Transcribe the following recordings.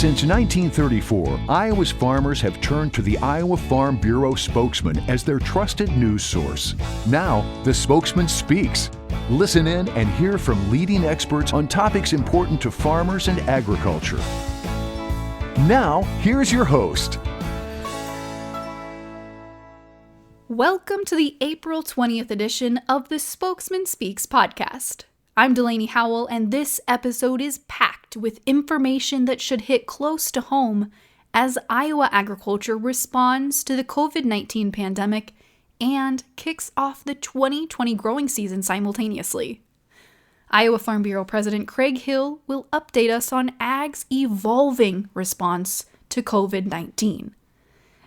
Since 1934, Iowa's farmers have turned to the Iowa Farm Bureau Spokesman as their trusted news source. Now, the Spokesman speaks. Listen in and hear from leading experts on topics important to farmers and agriculture. Now, here's your host. Welcome to the April 20th edition of the Spokesman Speaks podcast. I'm Delaney Howell, and this episode is packed with information that should hit close to home as Iowa agriculture responds to the COVID-19 pandemic and kicks off the 2020 growing season simultaneously. Iowa Farm Bureau President Craig Hill will update us on Ag's evolving response to COVID-19.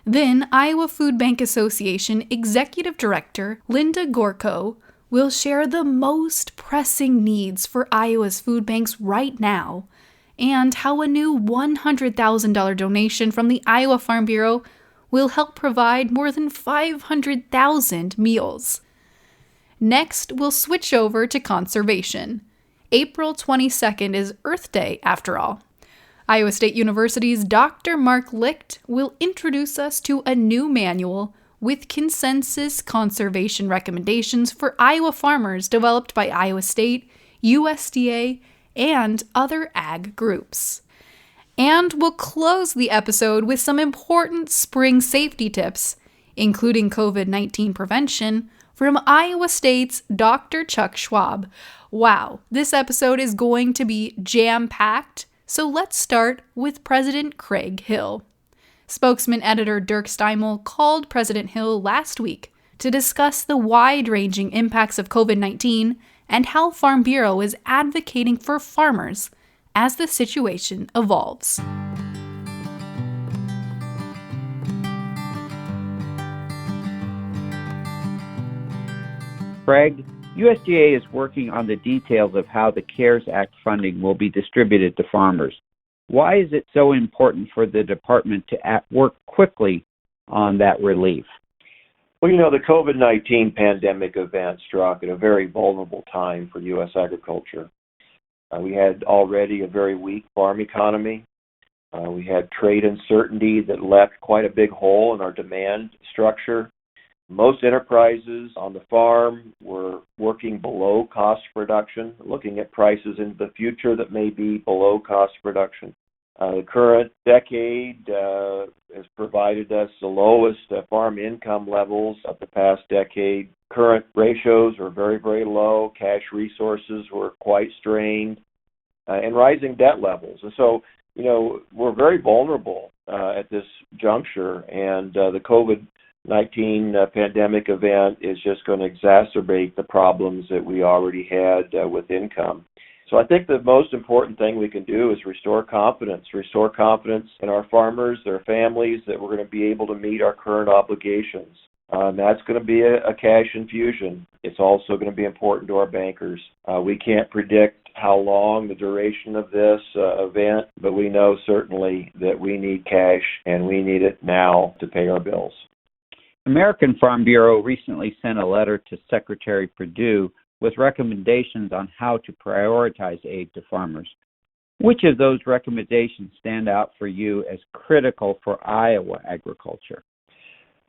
Then, Iowa Food Bank Association Executive Director Linda Gorko will share the most pressing needs for Iowa's food banks right now and how a new $100,000 donation from the Iowa Farm Bureau will help provide more than 500,000 meals. Next, we'll switch over to conservation. April 22nd is Earth Day, after all. Iowa State University's Dr. Mark Licht will introduce us to a new manual with consensus conservation recommendations for Iowa farmers developed by Iowa State, USDA, and other ag groups. And we'll close the episode with some important spring safety tips, including COVID-19 prevention, from Iowa State's Dr. Chuck Schwab. Wow, this episode is going to be jam-packed, so let's start with President Craig Hill. Spokesman editor Dirk Steimel called President Hill last week to discuss the wide-ranging impacts of COVID-19 and how Farm Bureau is advocating for farmers as the situation evolves. Craig, USDA is working on the details of how the CARES Act funding will be distributed to farmers. Why is it so important for the department to work quickly on that relief? Well, the COVID-19 pandemic event struck at a very vulnerable time for U.S. agriculture. We had already a very weak farm economy. We had trade uncertainty that left quite a big hole in our demand structure. Most enterprises on the farm were working below cost production, looking at prices into the future that may be below cost production. The current decade has provided us the lowest farm income levels of the past decade. Current ratios are very, very low. Cash resources were quite strained, and rising debt levels. And so, we're very vulnerable at this juncture, and the COVID-19 pandemic event is just going to exacerbate the problems that we already had with income. So I think the most important thing we can do is restore confidence in our farmers, their families, that we're going to be able to meet our current obligations. That's going to be a cash infusion. It's also going to be important to our bankers. We can't predict how long the duration of this event, but we know certainly that we need cash and we need it now to pay our bills. American Farm Bureau recently sent a letter to Secretary Perdue with recommendations on how to prioritize aid to farmers. Which of those recommendations stand out for you as critical for Iowa agriculture?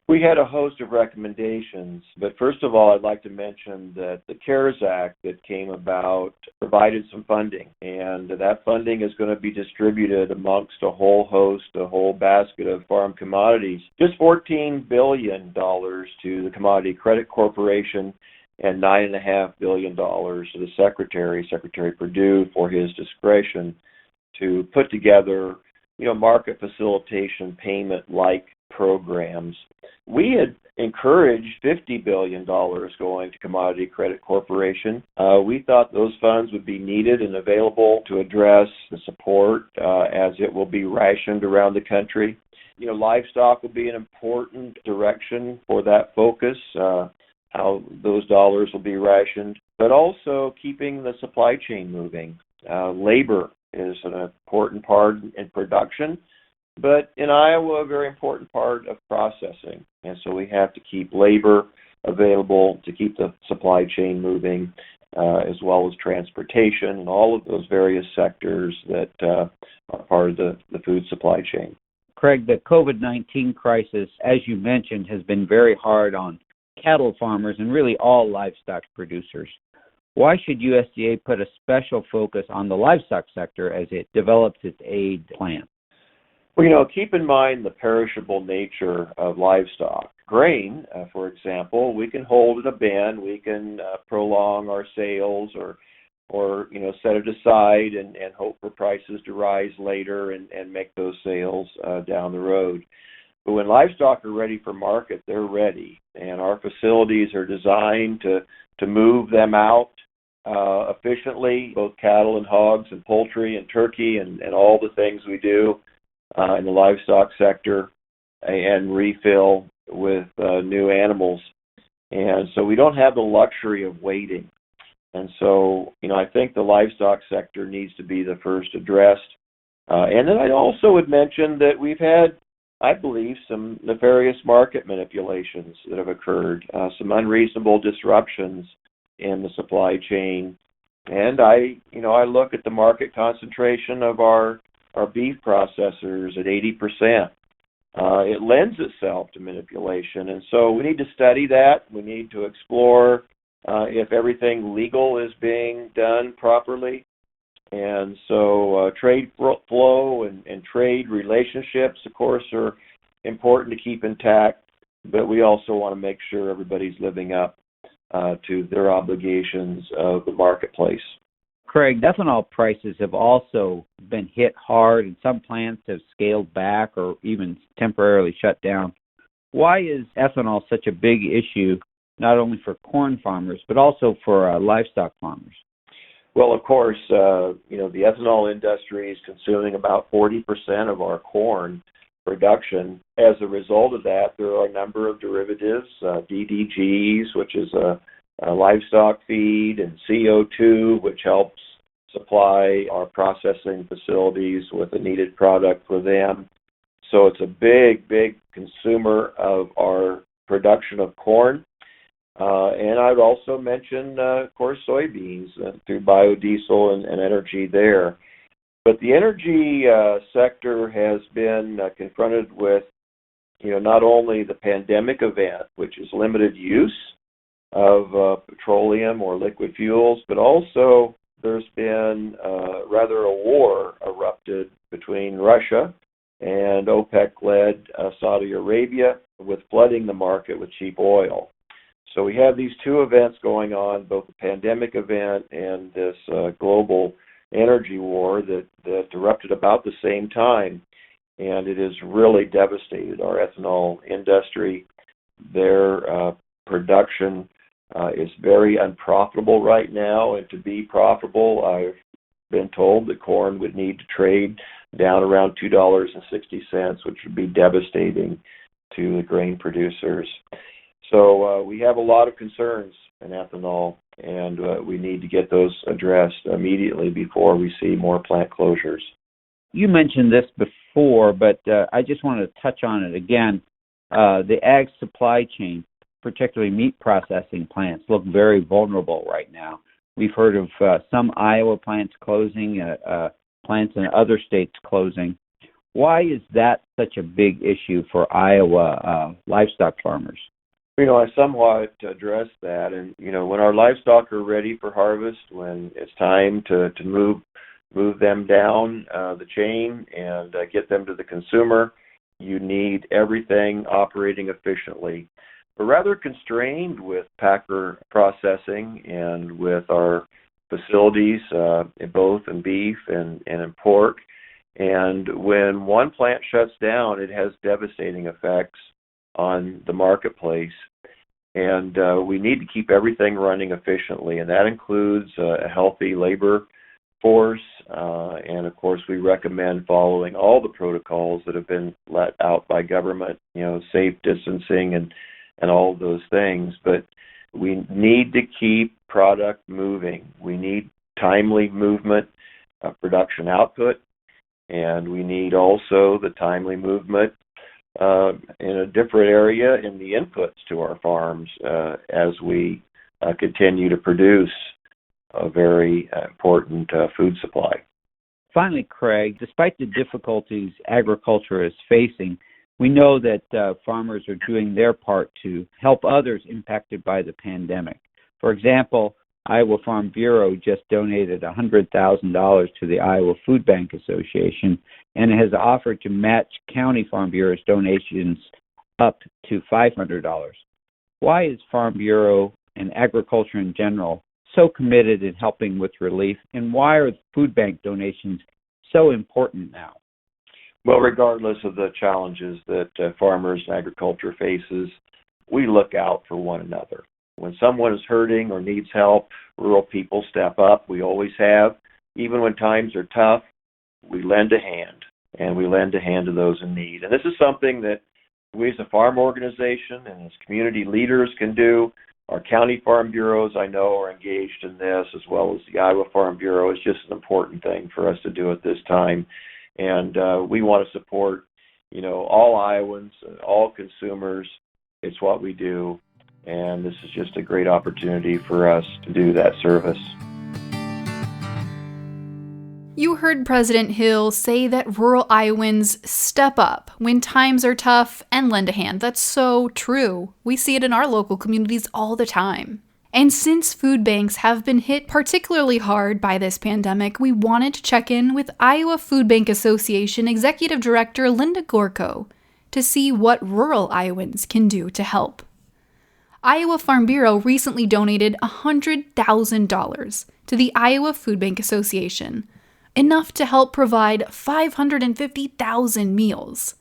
We had a host of recommendations, but first of all, I'd like to mention that the CARES Act that came about provided some funding, and that funding is going to be distributed amongst a whole basket of farm commodities. Just $14 billion to the Commodity Credit Corporation and $9.5 billion to the Secretary Perdue, for his discretion to put together, market facilitation payment-like programs. We had encouraged $50 billion going to Commodity Credit Corporation. We thought those funds would be needed and available to address the support as it will be rationed around the country. Livestock will be an important direction for that focus, how those dollars will be rationed, but also keeping the supply chain moving. Labor is an important part in production, but in Iowa, a very important part of processing. And so we have to keep labor available to keep the supply chain moving. as well as transportation and all of those various sectors that are part of the food supply chain. Craig, the COVID-19 crisis, as you mentioned, has been very hard on cattle farmers and really all livestock producers. Why should USDA put a special focus on the livestock sector as it develops its aid plan? Well, keep in mind the perishable nature of livestock. Grain, for example, we can hold in a bin, we can prolong our sales or set it aside and hope for prices to rise later and make those sales down the road. But when livestock are ready for market, they're ready. And our facilities are designed to move them out efficiently, both cattle and hogs and poultry and turkey and all the things we do in the livestock sector and refill with new animals. And so we don't have the luxury of waiting. And so, I think the livestock sector needs to be the first addressed. And then I also would mention that we've had, I believe, some nefarious market manipulations that have occurred, some unreasonable disruptions in the supply chain. And I look at the market concentration of our beef processors at 80%. It lends itself to manipulation. And so we need to study that. We need to explore if everything legal is being done properly. And so trade flow and trade relationships, of course, are important to keep intact, but we also want to make sure everybody's living up to their obligations of the marketplace. Craig, ethanol prices have also been hit hard, and some plants have scaled back or even temporarily shut down. Why is ethanol such a big issue, not only for corn farmers, but also for livestock farmers? Well, of course, the ethanol industry is consuming about 40% of our corn production. As a result of that, there are a number of derivatives, DDGs, which is a livestock feed, and CO2, which helps supply our processing facilities with a needed product for them. So it's a big, big consumer of our production of corn. And I'd also mention, of course, soybeans through biodiesel and energy there. But the energy sector has been confronted with, not only the pandemic event, which is limited use of petroleum or liquid fuels, but also there's been rather a war erupted between Russia and OPEC-led Saudi Arabia with flooding the market with cheap oil. So we have these two events going on, both the pandemic event and this global energy war that erupted about the same time, and it has really devastated our ethanol industry. Their production is very unprofitable right now, and to be profitable, I've been told that corn would need to trade down around $2.60, which would be devastating to the grain producers. So we have a lot of concerns in ethanol, and we need to get those addressed immediately before we see more plant closures. You mentioned this before, but I just want to touch on it again. The ag supply chain, particularly meat processing plants, look very vulnerable right now. We've heard of some Iowa plants closing, plants in other states closing. Why is that such a big issue for Iowa livestock farmers? I somewhat addressed that, and when our livestock are ready for harvest, when it's time to move them down the chain and get them to the consumer, you need everything operating efficiently. We're rather constrained with packer processing and with our facilities both in beef and in pork. And when one plant shuts down, it has devastating effects on the marketplace. And we need to keep everything running efficiently, and that includes a healthy labor force. And, of course, we recommend following all the protocols that have been let out by government, safe distancing and all of those things. But we need to keep product moving. We need timely movement of production output, and we need also the timely movement in a different area in the inputs to our farms as we continue to produce. a very important food supply. Finally, Craig, despite the difficulties agriculture is facing, we know that farmers are doing their part to help others impacted by the pandemic. For example, Iowa Farm Bureau just donated $100,000 to the Iowa Food Bank Association and has offered to match County Farm Bureau's donations up to $500. Why is Farm Bureau and agriculture in general so committed in helping with relief, and why are food bank donations so important now? Well, regardless of the challenges that farmers and agriculture faces, we look out for one another. When someone is hurting or needs help, rural people step up. We always have. Even when times are tough, we lend a hand, and we lend a hand to those in need. And this is something that we as a farm organization and as community leaders can do. Our county farm bureaus, I know, are engaged in this, as well as the Iowa Farm Bureau. It's just an important thing for us to do at this time. And we want to support, all Iowans, all consumers. It's what we do. And this is just a great opportunity for us to do that service. You heard President Hill say that rural Iowans step up when times are tough and lend a hand. That's so true. We see it in our local communities all the time. And since food banks have been hit particularly hard by this pandemic, we wanted to check in with Iowa Food Bank Association Executive Director Linda Gorko to see what rural Iowans can do to help. Iowa Farm Bureau recently donated $100,000 to the Iowa Food Bank Association, enough to help provide 550,000 meals.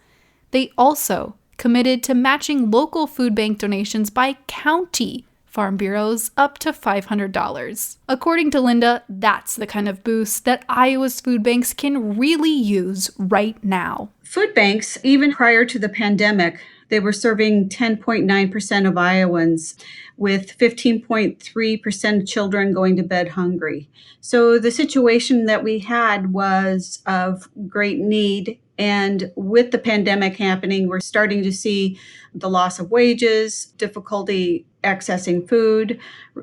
They also committed to matching local food bank donations by county farm bureaus up to $500. According to Linda, that's the kind of boost that Iowa's food banks can really use right now. Food banks, even prior to the pandemic, they were serving 10.9% of Iowans, with 15.3% of children going to bed hungry. So the situation that we had was of great need. And with the pandemic happening, we're starting to see the loss of wages, difficulty accessing food,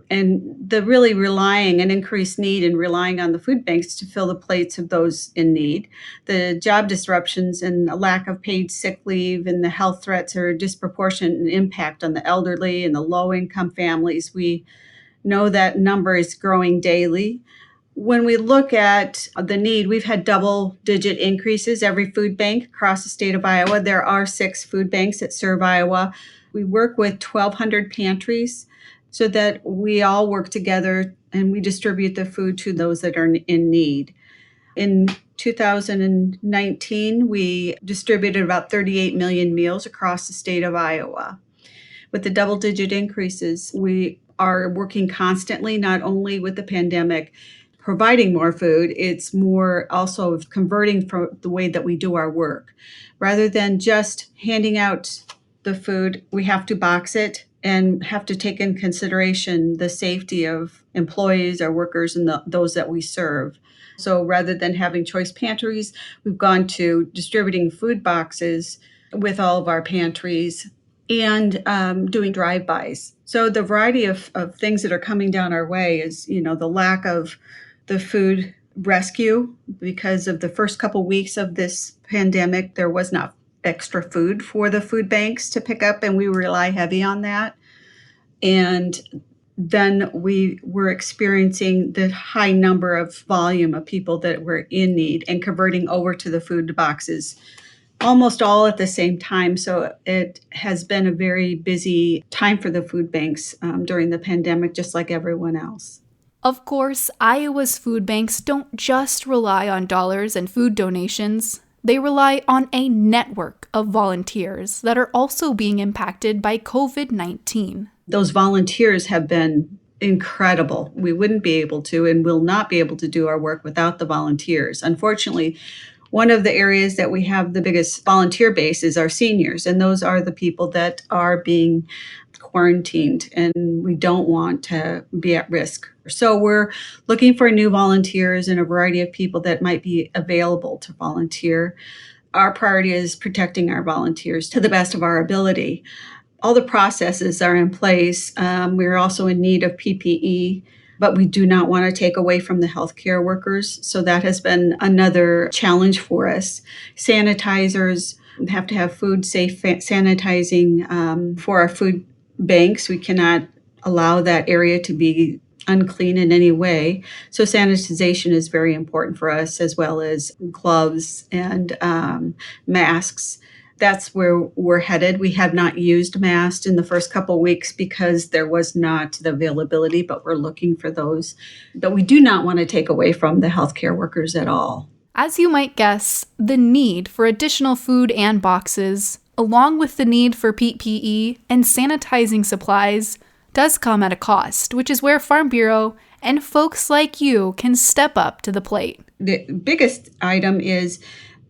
and the really an increased need in relying on the food banks to fill the plates of those in need. The job disruptions and a lack of paid sick leave and the health threats are a disproportionate impact on the elderly and the low-income families. We know that number is growing daily. When we look at the need, we've had double-digit increases every food bank across the state of Iowa. There are 6 food banks that serve Iowa. We work with 1,200 pantries so that we all work together and we distribute the food to those that are in need. In 2019, we distributed about 38 million meals across the state of Iowa. With the double-digit increases, we are working constantly, not only with the pandemic, providing more food, it's more also converting from the way that we do our work. Rather than just handing out the food, we have to box it and have to take in consideration the safety of employees, our workers, and those that we serve. So rather than having choice pantries, we've gone to distributing food boxes with all of our pantries and doing drive-bys. So the variety of things that are coming down our way is, the lack of the food rescue. Because of the first couple weeks of this pandemic, there was not extra food for the food banks to pick up, and we rely heavy on that. And then we were experiencing the high number of volume of people that were in need and converting over to the food boxes almost all at the same time. So it has been a very busy time for the food banks during the pandemic, just like everyone else. Of course, Iowa's food banks don't just rely on dollars and food donations. They rely on a network of volunteers that are also being impacted by COVID-19. Those volunteers have been incredible. We wouldn't be able to and will not be able to do our work without the volunteers. Unfortunately, one of the areas that we have the biggest volunteer base is our seniors, and those are the people that are being quarantined, and we don't want to be at risk. So we're looking for new volunteers and a variety of people that might be available to volunteer. Our priority is protecting our volunteers to the best of our ability. All the processes are in place. We're also in need of PPE. but we do not want to take away from the healthcare workers. So that has been another challenge for us. Sanitizers have to have food safe sanitizing for our food banks. We cannot allow that area to be unclean in any way. So sanitization is very important for us, as well as gloves and masks. That's where we're headed. We have not used masks in the first couple of weeks because there was not the availability, but we're looking for those. But we do not want to take away from the healthcare workers at all. As you might guess, the need for additional food and boxes, along with the need for PPE and sanitizing supplies, does come at a cost, which is where Farm Bureau and folks like you can step up to the plate. The biggest item is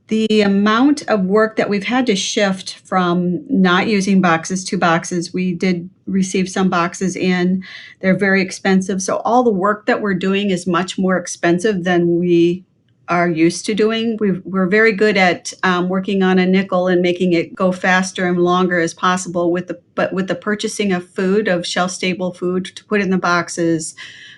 the amount of work that we've had to shift from not using boxes to boxes. We did receive some boxes in. They're very expensive. So all the work that we're doing is much more expensive than we are used to doing. We're very good at working on a nickel and making it go faster and longer as possible but with the purchasing of food, of shelf-stable food to put in the boxes,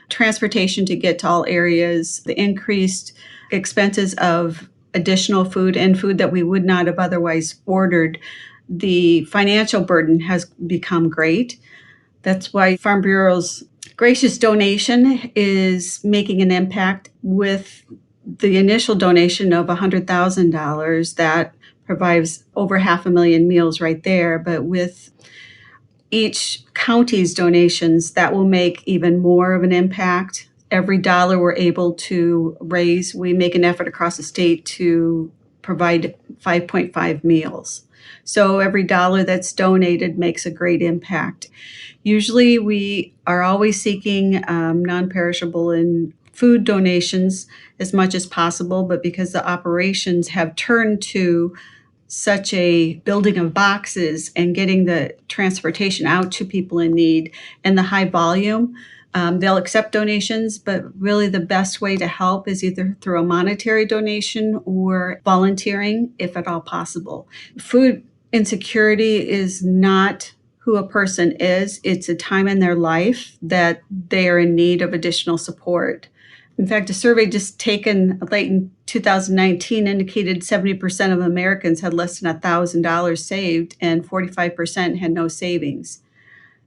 transportation to get to all areas, the increased expenses of additional food and food that we would not have otherwise ordered, the financial burden has become great. That's why Farm Bureau's gracious donation is making an impact. With the initial donation of $100,000, that provides over 500,000 meals right there. But with each county's donations, that will make even more of an impact. Every dollar we're able to raise, we make an effort across the state to provide 5.5 meals. So every dollar that's donated makes a great impact. Usually we are always seeking non-perishable and food donations as much as possible, but because the operations have turned to such a building of boxes and getting the transportation out to people in need and the high volume, they'll accept donations, but really the best way to help is either through a monetary donation or volunteering, if at all possible. Food insecurity is not who a person is. It's a time in their life that they are in need of additional support. In fact, a survey just taken late in 2019 indicated 70% of Americans had less than $1,000 saved and 45% had no savings.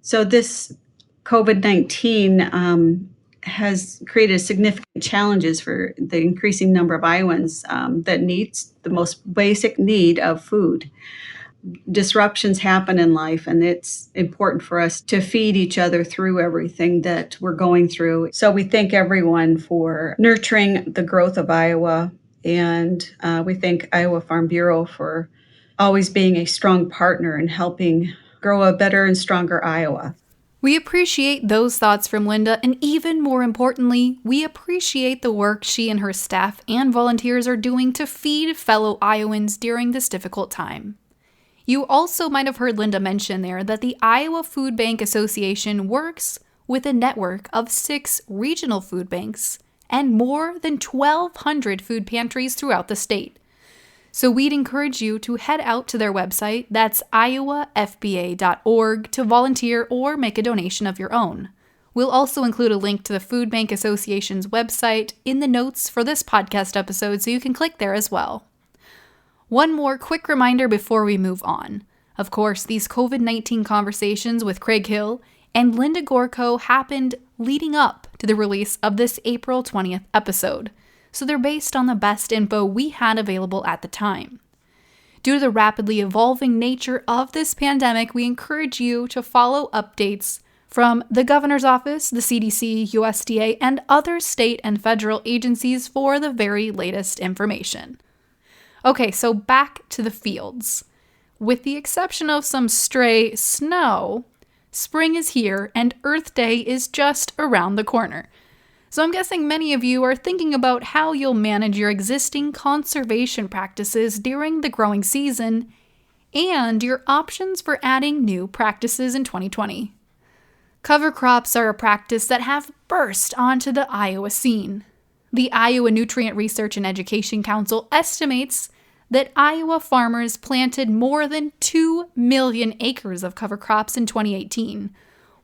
So this COVID-19 has created significant challenges for the increasing number of Iowans that needs the most basic need of food. Disruptions happen in life, and it's important for us to feed each other through everything that we're going through. So we thank everyone for nurturing the growth of Iowa, and we thank Iowa Farm Bureau for always being a strong partner in helping grow a better and stronger Iowa. We appreciate those thoughts from Linda, and even more importantly, we appreciate the work she and her staff and volunteers are doing to feed fellow Iowans during this difficult time. You also might have heard Linda mention there that the Iowa Food Bank Association works with a network of 6 regional food banks and more than 1,200 food pantries throughout the state. So we'd encourage you to head out to their website, that's iowafba.org, to volunteer or make a donation of your own. We'll also include a link to the Food Bank Association's website in the notes for this podcast episode, so you can click there as well. One more quick reminder before we move on. Of course, these COVID-19 conversations with Craig Hill and Linda Gorko happened leading up to the release of this April 20th episode, so they're based on the best info we had available at the time. Due to the rapidly evolving nature of this pandemic, we encourage you to follow updates from the Governor's Office, the CDC, USDA, and other state and federal agencies for the very latest information. Okay, so back to the fields. With the exception of some stray snow, spring is here and Earth Day is just around the corner. So I'm guessing many of you are thinking about how you'll manage your existing conservation practices during the growing season and your options for adding new practices in 2020. Cover crops are a practice that have burst onto the Iowa scene. The Iowa Nutrient Research and Education Council estimates that Iowa farmers planted more than 2 million acres of cover crops in 2018,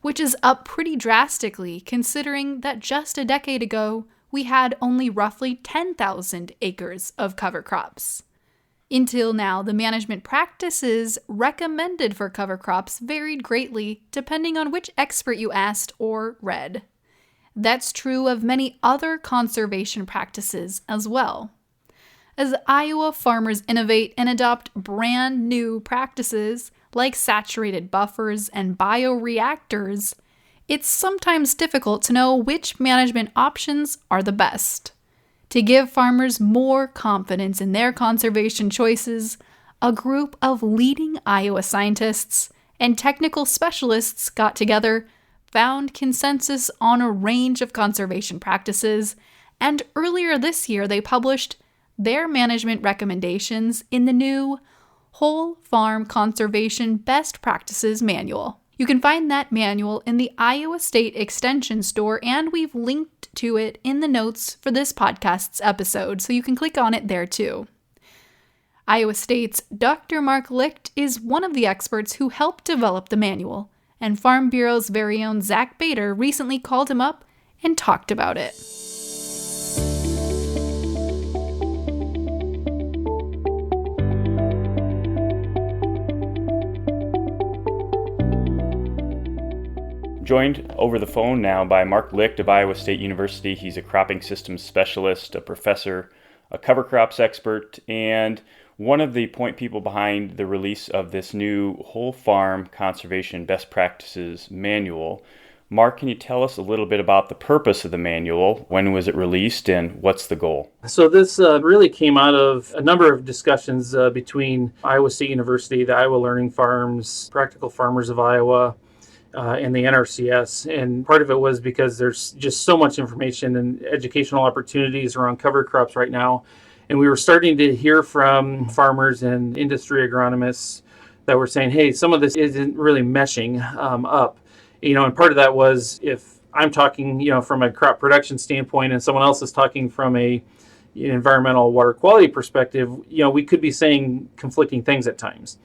which is up pretty drastically considering that just a decade ago, we had only roughly 10,000 acres of cover crops. Until now, the management practices recommended for cover crops varied greatly depending on which expert you asked or read. That's true of many other conservation practices as well. As Iowa farmers innovate and adopt brand new practices like saturated buffers and bioreactors, it's sometimes difficult to know which management options are the best. To give farmers more confidence in their conservation choices, a group of leading Iowa scientists and technical specialists got together, found consensus on a range of conservation practices, and earlier this year they published their management recommendations in the new Whole Farm Conservation Best Practices Manual. You can find that manual in the Iowa State Extension store, and we've linked to it in the notes for this podcast's episode, so you can click on it there too. Iowa State's Dr. Mark Licht is one of the experts who helped develop the manual, and Farm Bureau's very own Zach Bader recently called him up and talked about it. Joined over the phone now by Mark Licht of Iowa State University. He's a cropping systems specialist, a professor, a cover crops expert, and one of the point people behind the release of this new Whole Farm Conservation Best Practices Manual. Mark, can you tell us a little bit about the purpose of the manual? When was it released, and what's the goal? So this really came out of a number of discussions between Iowa State University, the Iowa Learning Farms, Practical Farmers of Iowa, and the NRCS. And part of it was because there's just so much information and educational opportunities around cover crops right now. And we were starting to hear from farmers and industry agronomists that were saying, hey, some of this isn't really meshing up. And part of that was if I'm talking, from a crop production standpoint and someone else is talking from a environmental water quality perspective, we could be saying conflicting things at times.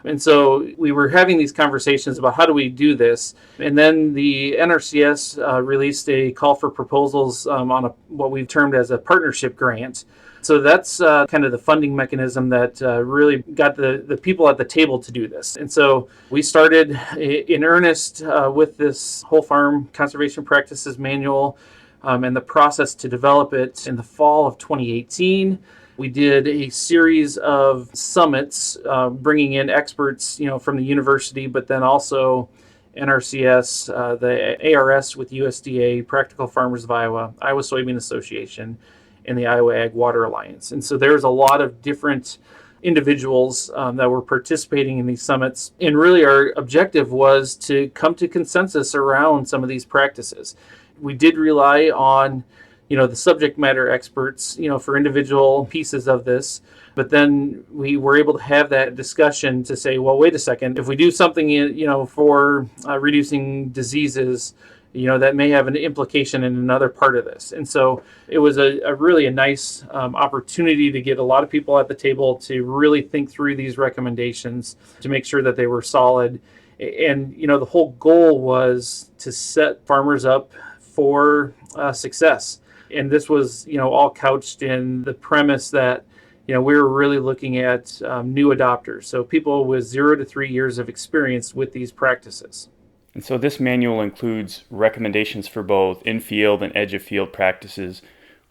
And so we were having these conversations about how do we do this. And then the NRCS released a call for proposals on what we've termed as a partnership grant. So that's kind of the funding mechanism that really got the people at the table to do this. And so we started in earnest with this Whole Farm Conservation Practices Manual and the process to develop it in the fall of 2018. We did a series of summits, bringing in experts, from the university, but then also NRCS, the ARS with USDA, Practical Farmers of Iowa, Iowa Soybean Association, and the Iowa Ag Water Alliance. And so there's a lot of different individuals that were participating in these summits. And really our objective was to come to consensus around some of these practices. We did rely on the subject matter experts, for individual pieces of this. But then we were able to have that discussion to say, well, wait a second, if we do something, for reducing diseases, that may have an implication in another part of this. And so it was a really nice opportunity to get a lot of people at the table to really think through these recommendations to make sure that they were solid. And, the whole goal was to set farmers up for success. And this was, all couched in the premise that, we were really looking at new adopters. So people with 0 to 3 years of experience with these practices. And so this manual includes recommendations for both in-field and edge-of-field practices.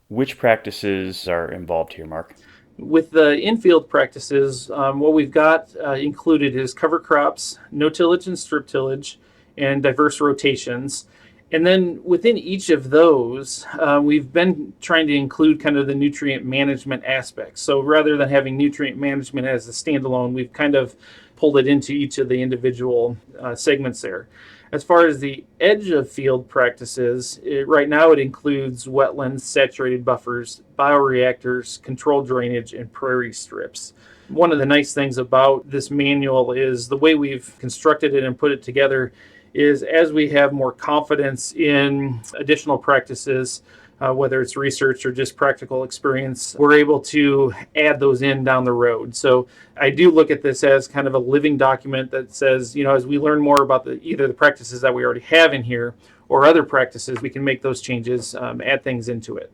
Which practices are involved here, Mark? With the in-field practices, what we've got included is cover crops, no tillage and strip tillage, and diverse rotations. And then within each of those, we've been trying to include kind of the nutrient management aspects. So rather than having nutrient management as a standalone, we've kind of pulled it into each of the individual segments there. As far as the edge of field practices, right now it includes wetlands, saturated buffers, bioreactors, controlled drainage, and prairie strips. One of the nice things about this manual is the way we've constructed it and put it together is as we have more confidence in additional practices, whether it's research or just practical experience, we're able to add those in down the road. So I do look at this as kind of a living document that says, as we learn more about either the practices that we already have in here or other practices, we can make those changes, add things into it.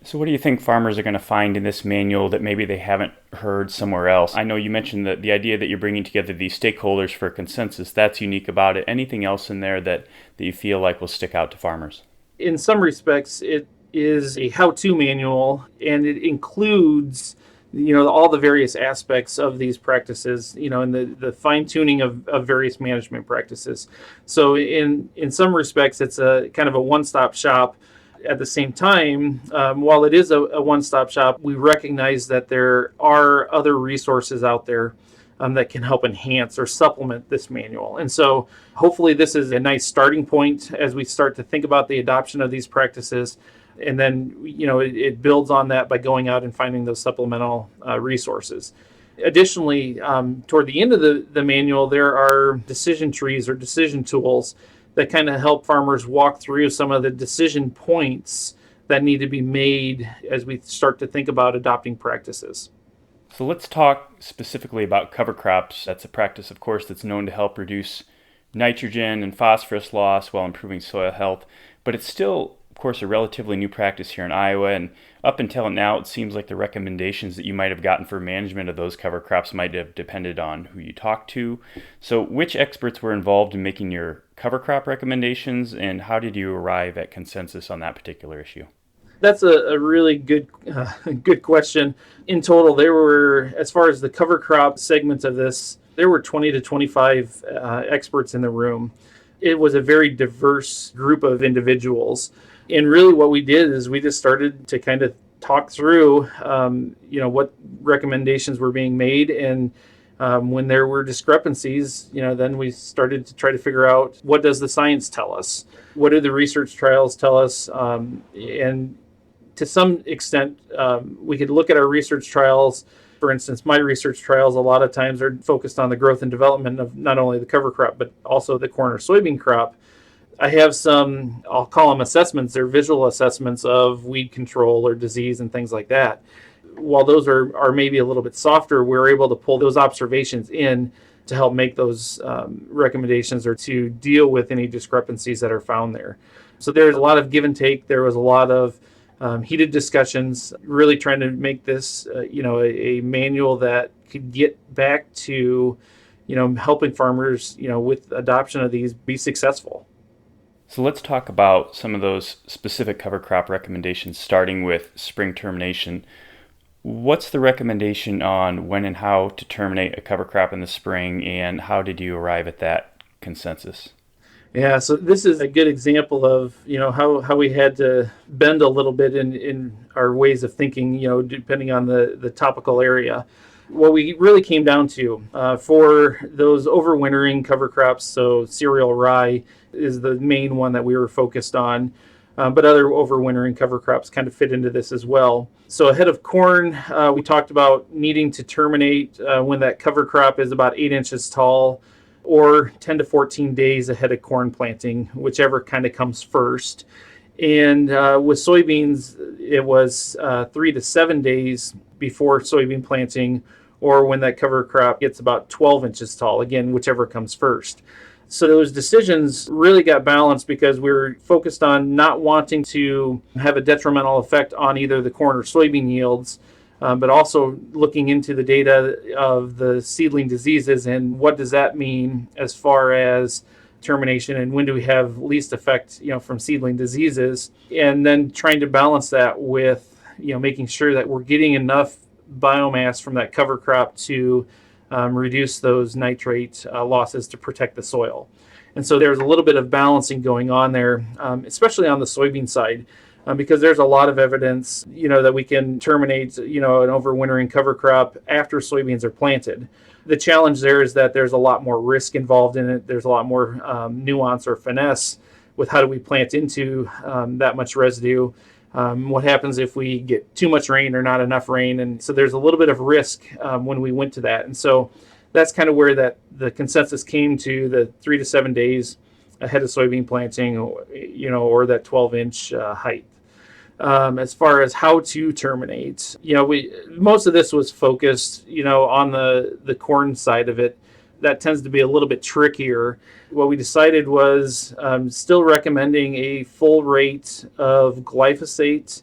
So what do you think farmers are going to find in this manual that maybe they haven't heard somewhere else? I know you mentioned that the idea that you're bringing together these stakeholders for consensus, that's unique about it. Anything else in there that you feel like will stick out to farmers? In some respects, it is a how-to manual, and it includes all the various aspects of these practices, and the fine-tuning of various management practices. So in some respects, it's a kind of a one-stop shop. At the same time, while it is a one-stop shop, we recognize that there are other resources out there that can help enhance or supplement this manual. And so hopefully this is a nice starting point as we start to think about the adoption of these practices. And then, it builds on that by going out and finding those supplemental resources. Additionally, toward the end of the manual, there are decision trees or decision tools that kind of help farmers walk through some of the decision points that need to be made as we start to think about adopting practices. So let's talk specifically about cover crops. That's a practice, of course, that's known to help reduce nitrogen and phosphorus loss while improving soil health. But it's still, of course, a relatively new practice here in Iowa. And up until now, it seems like the recommendations that you might have gotten for management of those cover crops might have depended on who you talked to. So which experts were involved in making your cover crop recommendations, and how did you arrive at consensus on that particular issue? That's a really good question. In total, there were, as far as the cover crop segments of this, there were 20 to 25 experts in the room. It was a very diverse group of individuals. And really what we did is we just started to kind of talk through, what recommendations were being made. And when there were discrepancies, then we started to try to figure out, what does the science tell us? What do the research trials tell us? And to some extent, we could look at our research trials. For instance, my research trials a lot of times are focused on the growth and development of not only the cover crop, but also the corn or soybean crop. I have some, I'll call them assessments. They're visual assessments of weed control or disease and things like that. While those are maybe a little bit softer, we're able to pull those observations in to help make those recommendations or to deal with any discrepancies that are found there. So there's a lot of give and take. There was a lot of heated discussions, really trying to make this, a manual that could get back to, helping farmers, with adoption of these be successful. So let's talk about some of those specific cover crop recommendations, starting with spring termination. What's the recommendation on when and how to terminate a cover crop in the spring, and how did you arrive at that consensus? Yeah, so this is a good example of, how we had to bend a little bit in our ways of thinking, depending on the topical area. What we really came down to for those overwintering cover crops, so cereal rye is the main one that we were focused on, but other overwintering cover crops kind of fit into this as well. So ahead of corn, we talked about needing to terminate when that cover crop is about 8 inches tall, or 10 to 14 days ahead of corn planting, whichever kind of comes first. And with soybeans, it was 3 to 7 days before soybean planting, or when that cover crop gets about 12 inches tall, again, whichever comes first. So those decisions really got balanced because we were focused on not wanting to have a detrimental effect on either the corn or soybean yields, but also looking into the data of the seedling diseases and what does that mean as far as termination and when do we have least effect, from seedling diseases, and then trying to balance that with, making sure that we're getting enough biomass from that cover crop to reduce those nitrate losses to protect the soil. And so there's a little bit of balancing going on there, especially on the soybean side. Because there's a lot of evidence, that we can terminate, an overwintering cover crop after soybeans are planted. The challenge there is that there's a lot more risk involved in it. There's a lot more nuance or finesse with how do we plant into that much residue. What happens if we get too much rain or not enough rain? And so there's a little bit of risk when we went to that. And so that's kind of where the consensus came to, the 3 to 7 days ahead of soybean planting, or that 12-inch height. as far as how to terminate. Most of this was focused, on the corn side of it. That tends to be a little bit trickier. What we decided was still recommending a full rate of glyphosate.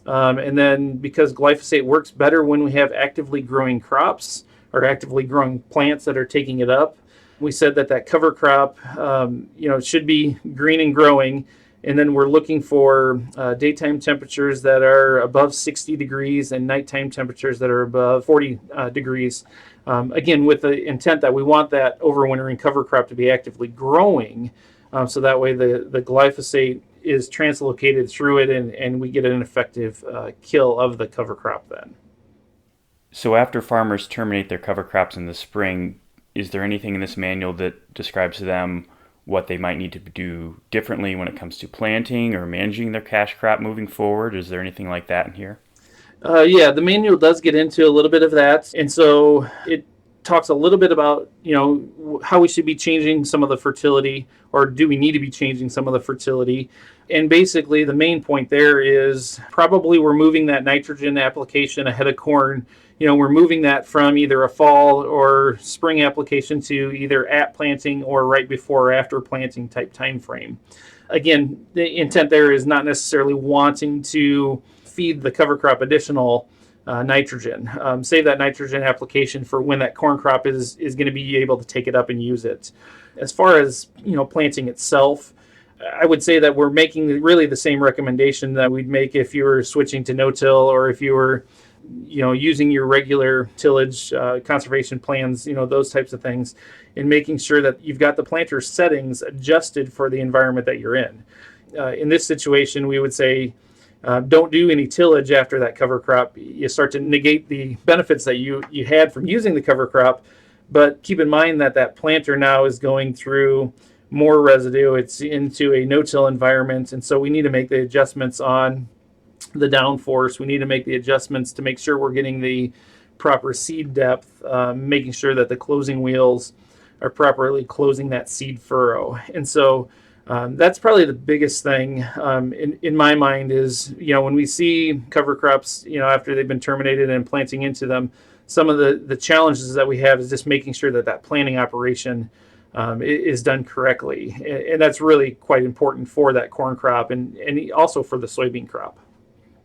And then because glyphosate works better when we have actively growing crops or actively growing plants that are taking it up, we said that cover crop, should be green and growing. And then we're looking for daytime temperatures that are above 60 degrees and nighttime temperatures that are above 40 degrees. Again, with the intent that we want that overwintering cover crop to be actively growing. So that way the glyphosate is translocated through it and we get an effective kill of the cover crop then. So after farmers terminate their cover crops in the spring, is there anything in this manual that describes to them what they might need to do differently when it comes to planting or managing their cash crop moving forward? Is there anything like that in here? Yeah, the manual does get into a little bit of that. And so it talks a little bit about, how we should be changing some of the fertility, or do we need to be changing some of the fertility? And basically the main point there is probably we're moving that nitrogen application ahead of corn. We're moving that from either a fall or spring application to either at planting or right before or after planting type time frame. Again, the intent there is not necessarily wanting to feed the cover crop additional nitrogen. Save that nitrogen application for when that corn crop is going to be able to take it up and use it. As far as planting itself, I would say that we're making really the same recommendation that we'd make if you were switching to no-till, or if you were using your regular tillage conservation plans, those types of things, and making sure that you've got the planter settings adjusted for the environment that you're in. In this situation, we would say don't do any tillage after that cover crop. You start to negate the benefits that you had from using the cover crop, but keep in mind that planter now is going through more residue. It's into a no-till environment, and so we need to make the adjustments on the downforce. We need to make the adjustments to make sure we're getting the proper seed depth, making sure that the closing wheels are properly closing that seed furrow. And so that's probably the biggest thing in my mind is, when we see cover crops, after they've been terminated and planting into them, some of the challenges that we have is just making sure that planting operation is done correctly. And that's really quite important for that corn crop and also for the soybean crop.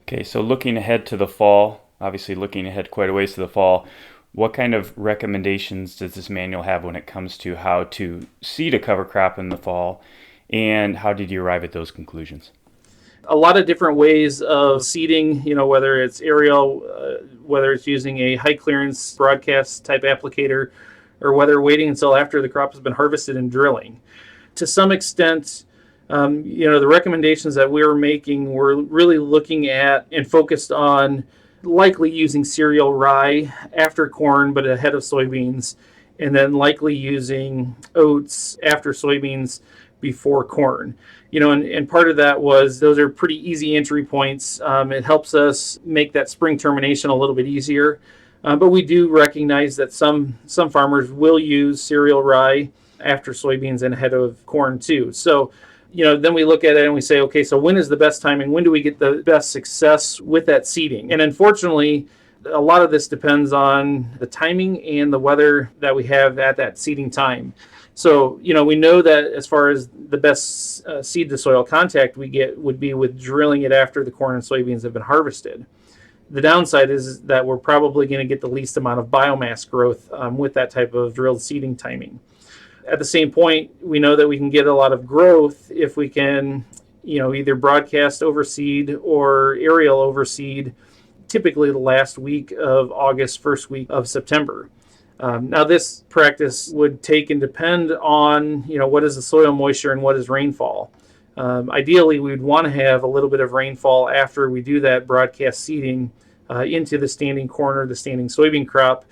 Okay, so looking ahead to the fall, obviously looking ahead quite a ways to the fall, what kind of recommendations does this manual have when it comes to how to seed a cover crop in the fall, and how did you arrive at those conclusions? A lot of different ways of seeding, whether it's aerial, whether it's using a high clearance broadcast type applicator, or whether waiting until after the crop has been harvested and drilling. To some extent, the recommendations that we were making were really looking at and focused on likely using cereal rye after corn but ahead of soybeans, and then likely using oats after soybeans before corn. And part of that was those are pretty easy entry points. It helps us make that spring termination a little bit easier. But we do recognize that some farmers will use cereal rye after soybeans and ahead of corn too. So then we look at it and we say, okay, so when is the best time and when do we get the best success with that seeding? And unfortunately, a lot of this depends on the timing and the weather that we have at that seeding time. So, we know that as far as the best seed to soil contact we get would be with drilling it after the corn and soybeans have been harvested. The downside is that we're probably going to get the least amount of biomass growth with that type of drilled seeding timing. At the same point, we know that we can get a lot of growth if we can, either broadcast overseed or aerial overseed, typically the last week of August, first week of September. Now, this practice would take and depend on, what is the soil moisture and what is rainfall. Ideally, we'd want to have a little bit of rainfall after we do that broadcast seeding into the standing corn or the standing soybean crop,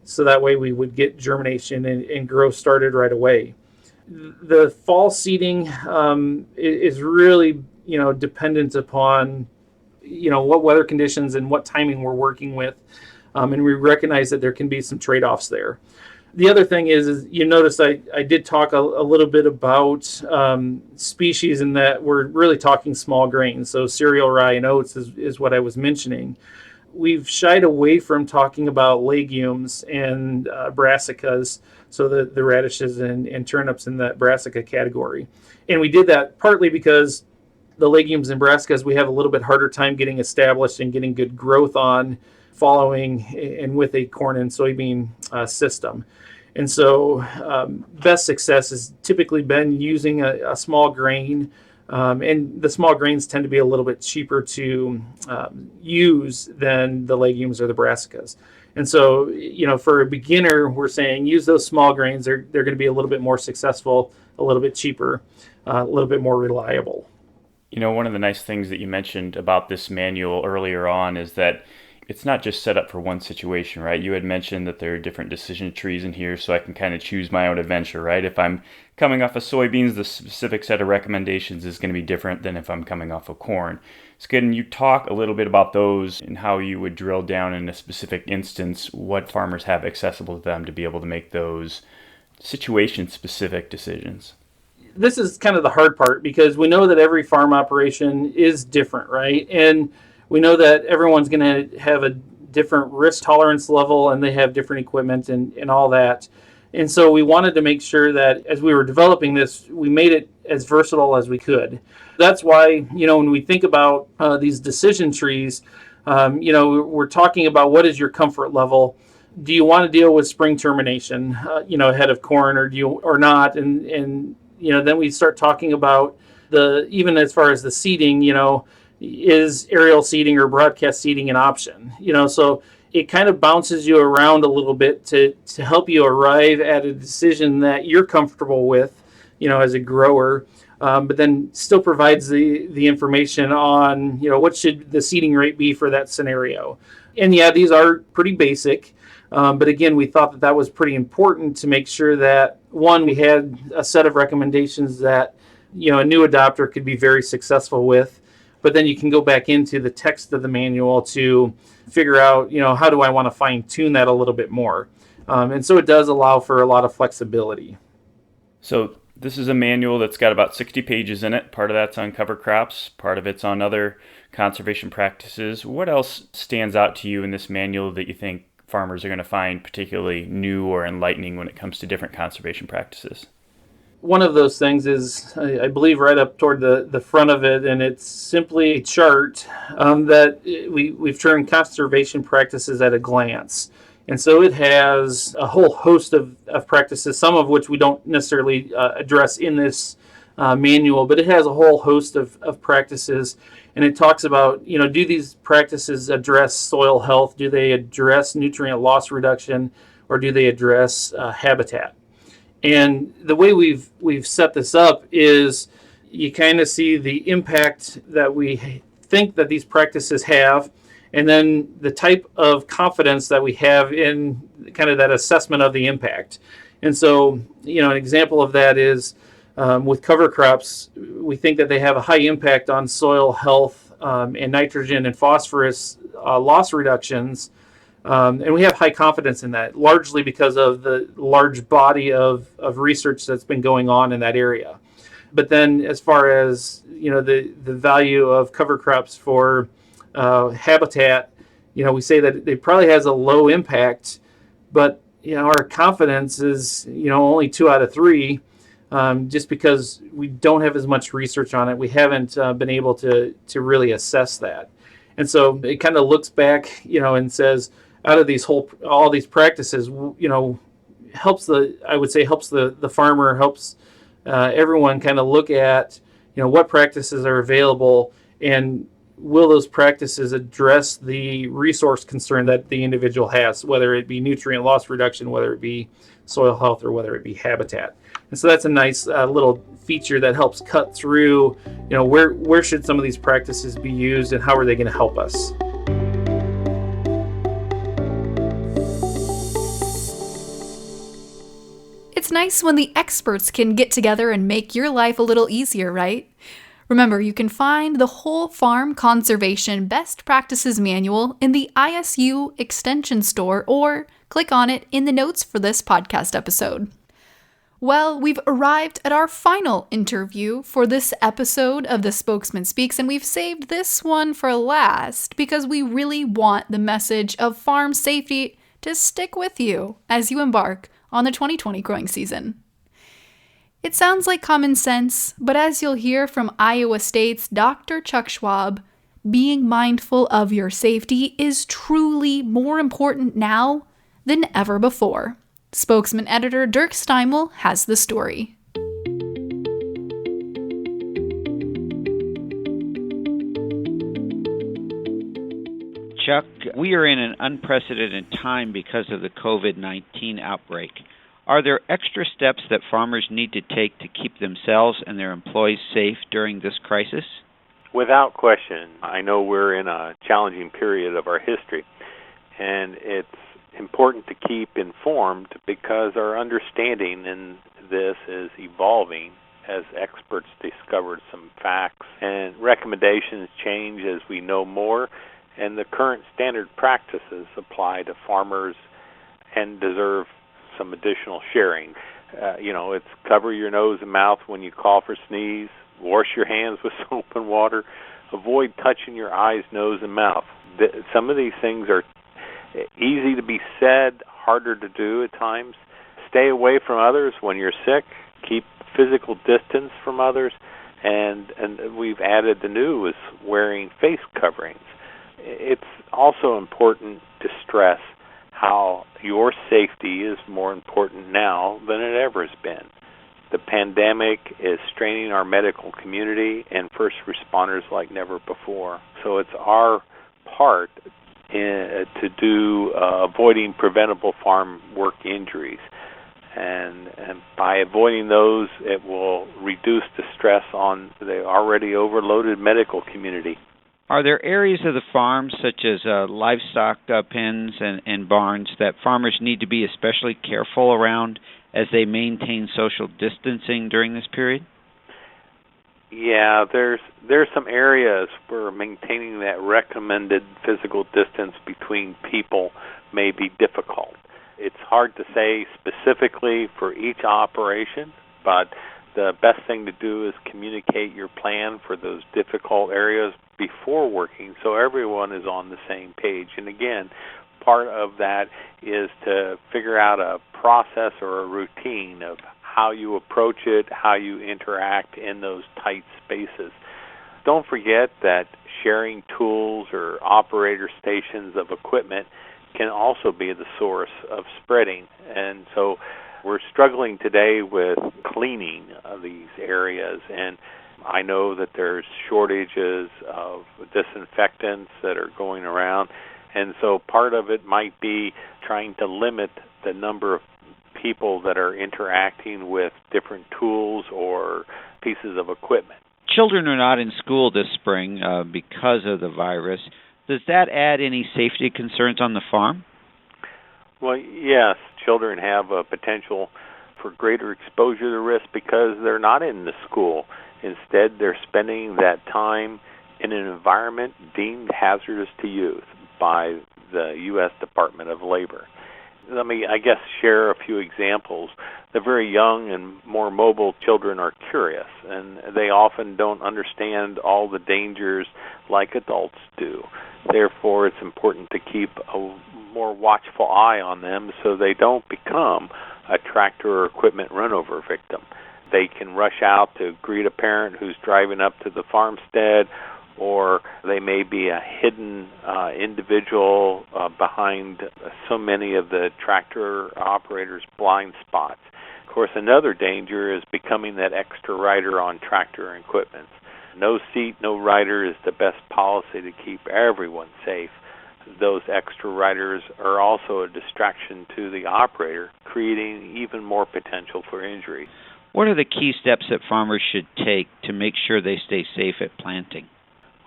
so that way we would get germination and growth started right away. The fall seeding is really, dependent upon, what weather conditions and what timing we're working with. And we recognize that there can be some trade-offs there. The other thing is you notice I did talk a little bit about species in that we're really talking small grains. So cereal, rye, and oats is what I was mentioning. We've shied away from talking about legumes and brassicas, so the radishes and turnips in that brassica category. And we did that partly because the legumes and brassicas we have a little bit harder time getting established and getting good growth on following and with a corn and soybean system. And so best success has typically been using a small grain, and the small grains tend to be a little bit cheaper to use than the legumes or the brassicas. And so, for a beginner, we're saying use those small grains. They're going to be a little bit more successful, a little bit cheaper, a little bit more reliable. One of the nice things that you mentioned about this manual earlier on is that it's not just set up for one situation, right? You had mentioned that there are different decision trees in here, so I can kind of choose my own adventure, right? If I'm coming off of soybeans, the specific set of recommendations is going to be different than if I'm coming off of corn. So can you talk a little bit about those and how you would drill down in a specific instance, what farmers have accessible to them to be able to make those situation-specific decisions? This is kind of the hard part because we know that every farm operation is different, right? And we know that everyone's going to have a different risk tolerance level and they have different equipment and all that. And so we wanted to make sure that as we were developing this, we made it as versatile as we could. That's why, when we think about these decision trees, we're talking about what is your comfort level. Do you want to deal with spring termination, ahead of corn or not? And then we start talking about even as far as the seeding, is aerial seeding or broadcast seeding an option? So it kind of bounces you around a little bit to help you arrive at a decision that you're comfortable with, as a grower, but then still provides the information on, what should the seeding rate be for that scenario. And yeah, these are pretty basic. But again, we thought that was pretty important to make sure that, one, we had a set of recommendations that, a new adopter could be very successful with. But then you can go back into the text of the manual to figure out, how do I want to fine tune that a little bit more? And so it does allow for a lot of flexibility. So this is a manual that's got about 60 pages in it. Part of that's on cover crops. Part of it's on other conservation practices. What else stands out to you in this manual that you think farmers are going to find particularly new or enlightening when it comes to different conservation practices? One of those things is, I believe, right up toward the front of it, and it's simply a chart that we've termed conservation practices at a glance. And so it has a whole host of practices, some of which we don't necessarily address in this manual, but it has a whole host of practices. And it talks about, do these practices address soil health? Do they address nutrient loss reduction? Or do they address habitat? And the way we've set this up is you kind of see the impact that we think that these practices have, and then the type of confidence that we have in kind of that assessment of the impact. And so, an example of that is with cover crops, we think that they have a high impact on soil health and nitrogen and phosphorus loss reductions. And we have high confidence in that, largely because of the large body of research that's been going on in that area. But then as far as, the value of cover crops for habitat, we say that it probably has a low impact, but, our confidence is, only 2 out of 3, just because we don't have as much research on it. We haven't been able to really assess that. And so it kind of looks back, and says, out of all these practices, helps the farmer, helps everyone kind of look at, what practices are available, and will those practices address the resource concern that the individual has, whether it be nutrient loss reduction, whether it be soil health, or whether it be habitat. And so that's a nice little feature that helps cut through, where should some of these practices be used and how are they going to help us? It's nice when the experts can get together and make your life a little easier, right? Remember, you can find the Whole Farm Conservation Best Practices Manual in the ISU Extension Store or click on it in the notes for this podcast episode. Well, we've arrived at our final interview for this episode of The Spokesman Speaks, and we've saved this one for last because we really want the message of farm safety to stick with you as you embark on the 2020 growing season. It sounds like common sense, but as you'll hear from Iowa State's Dr. Chuck Schwab, being mindful of your safety is truly more important now than ever before. Spokesman editor Dirk Steimel has the story. Chuck, we are in an unprecedented time because of the COVID-19 outbreak. Are there extra steps that farmers need to take to keep themselves and their employees safe during this crisis? Without question. I know we're in a challenging period of our history, and it's important to keep informed because our understanding in this is evolving as experts discovered some facts and recommendations change as we know more, and the current standard practices apply to farmers and deserve some additional sharing. It's cover your nose and mouth when you cough or sneeze, wash your hands with soap and water, avoid touching your eyes, nose, and mouth. Some of these things are easy to be said, harder to do at times. Stay away from others when you're sick. Keep physical distance from others. And we've added the new is wearing face coverings. It's also important to stress how your safety is more important now than it ever has been. The pandemic is straining our medical community and first responders like never before. So it's our part to do avoiding preventable farm work injuries. And by avoiding those, it will reduce the stress on the already overloaded medical community. Are there areas of the farm, such as livestock pens and barns, that farmers need to be especially careful around as they maintain social distancing during this period? Yeah, there's some areas where maintaining that recommended physical distance between people may be difficult. It's hard to say specifically for each operation, but the best thing to do is communicate your plan for those difficult areas before working so everyone is on the same page. And again, part of that is to figure out a process or a routine of how you approach it, how you interact in those tight spaces. Don't forget that sharing tools or operator stations of equipment can also be the source of spreading. And so we're struggling today with cleaning of these areas, and I know that there's shortages of disinfectants that are going around, and so part of it might be trying to limit the number of people that are interacting with different tools or pieces of equipment. Children are not in school this spring because of the virus. Does that add any safety concerns on the farm? Well, yes, children have a potential for greater exposure to risk because they're not in the school. Instead, they're spending that time in an environment deemed hazardous to youth by the U.S. Department of Labor. Let me, share a few examples. The very young and more mobile children are curious, and they often don't understand all the dangers like adults do. Therefore, it's important to keep a more watchful eye on them so they don't become a tractor or equipment runover victim. They can rush out to greet a parent who's driving up to the farmstead, or they may be a hidden individual behind so many of the tractor operators' blind spots. Of course, another danger is becoming that extra rider on tractor equipment. No seat, no rider is the best policy to keep everyone safe. Those extra riders are also a distraction to the operator, creating even more potential for injury. What are the key steps that farmers should take to make sure they stay safe at planting?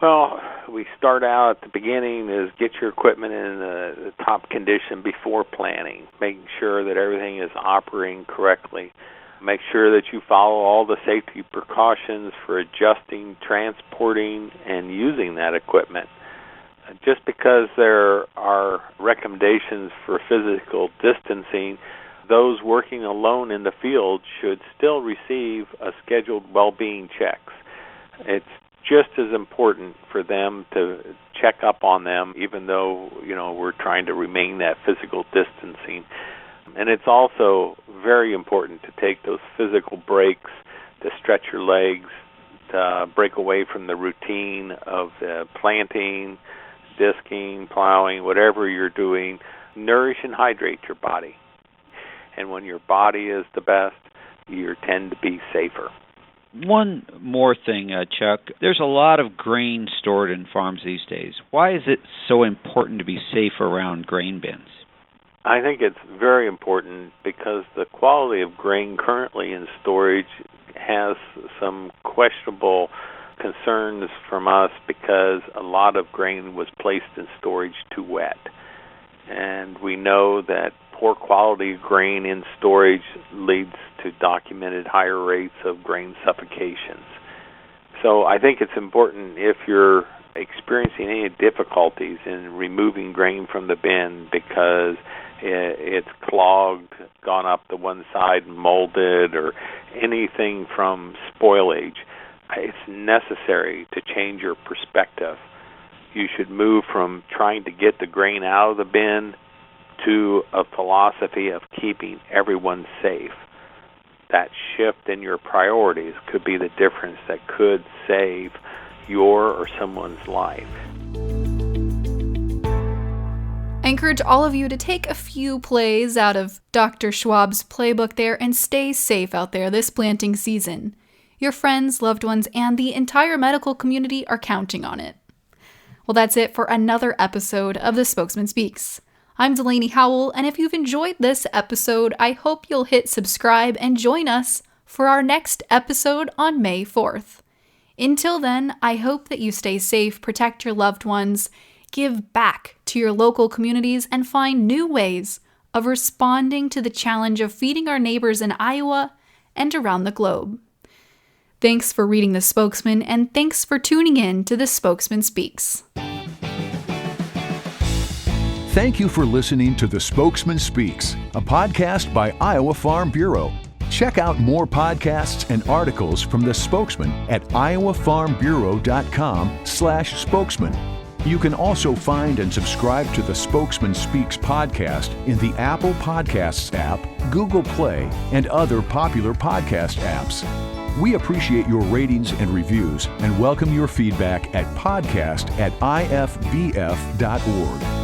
Well, we start out at the beginning is get your equipment in the top condition before planting, making sure that everything is operating correctly. Make sure that you follow all the safety precautions for adjusting, transporting, and using that equipment. Just because there are recommendations for physical distancing, those working alone in the field should still receive a scheduled well-being checks. It's just as important for them to check up on them, even though, we're trying to remain that physical distancing. And it's also very important to take those physical breaks, to stretch your legs, to break away from the routine of planting, disking, plowing, whatever you're doing. Nourish and hydrate your body. And when your body is the best, you tend to be safer. One more thing, Chuck. There's a lot of grain stored in farms these days. Why is it so important to be safe around grain bins? I think it's very important because the quality of grain currently in storage has some questionable concerns from us because a lot of grain was placed in storage too wet. And we know that poor quality grain in storage leads to documented higher rates of grain suffocations. So I think it's important, if you're experiencing any difficulties in removing grain from the bin because it's clogged, gone up to one side, molded, or anything from spoilage, it's necessary to change your perspective. You should move from trying to get the grain out of the bin to a philosophy of keeping everyone safe. That shift in your priorities could be the difference that could save your or someone's life. I encourage all of you to take a few plays out of Dr. Schwab's playbook there and stay safe out there this planting season. Your friends, loved ones, and the entire medical community are counting on it. Well, that's it for another episode of The Spokesman Speaks. I'm Delaney Howell, and if you've enjoyed this episode, I hope you'll hit subscribe and join us for our next episode on May 4th. Until then, I hope that you stay safe, protect your loved ones, give back to your local communities, and find new ways of responding to the challenge of feeding our neighbors in Iowa and around the globe. Thanks for reading The Spokesman, and thanks for tuning in to The Spokesman Speaks. Thank you for listening to The Spokesman Speaks, a podcast by Iowa Farm Bureau. Check out more podcasts and articles from The Spokesman at iowafarmbureau.com/spokesman. You can also find and subscribe to the Spokesman Speaks podcast in the Apple Podcasts app, Google Play, and other popular podcast apps. We appreciate your ratings and reviews and welcome your feedback at podcast@ifbf.org.